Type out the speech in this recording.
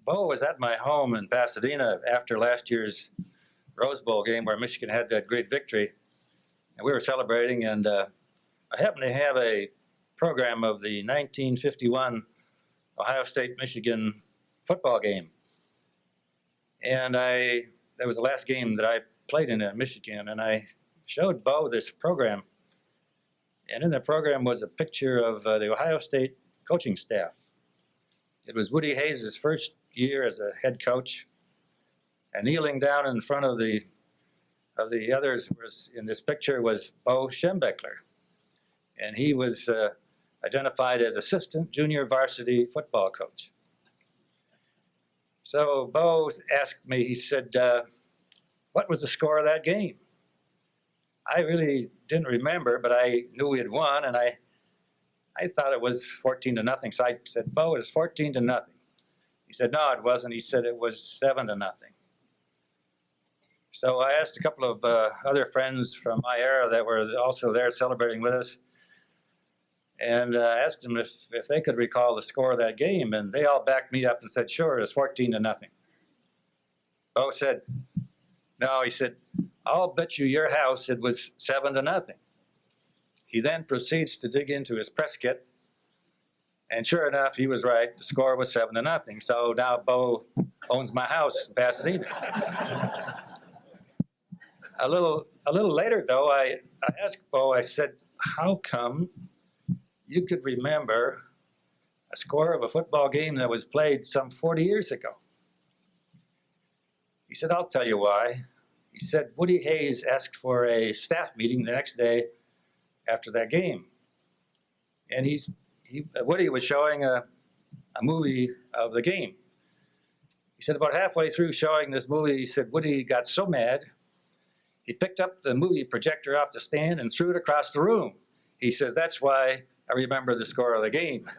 Bo was at my home in Pasadena after last year's Rose Bowl game where Michigan had that great victory, and we were celebrating. And I happened to have a program of the 1951 Ohio State-Michigan football game, and that was the last game that I played in Michigan, and I showed Bo this program, and in the program was a picture of the Ohio State coaching staff. It was Woody Hayes' first year as a head coach, and kneeling down in front of the others was, in this picture, was Bo Schembechler, and he was identified as assistant junior varsity football coach. So Bo asked me, he said, what was the score of that game? I really didn't remember, but I knew we had won, and I thought it was 14-0. So I said, Bo, it's 14-0. He said, no, it wasn't. He said it was 7-0. So I asked a couple of other friends from my era that were also there celebrating with us, and asked them if they could recall the score of that game, and they all backed me up and said, sure, it was 14-0. Bo said, no, he said, I'll bet you your house it was 7-0. He then proceeds to dig into his press kit, and sure enough, he was right. The score was 7-0. So now Bo owns my house in Pasadena. A little later, though, I asked Bo, I said, how come you could remember a score of a football game that was played some 40 years ago? He said, I'll tell you why. He said, Woody Hayes asked for a staff meeting the next day after that game. And Woody was showing a movie of the game. He said about halfway through showing this movie, he said Woody got so mad, he picked up the movie projector off the stand and threw it across the room. He says, that's why I remember the score of the game.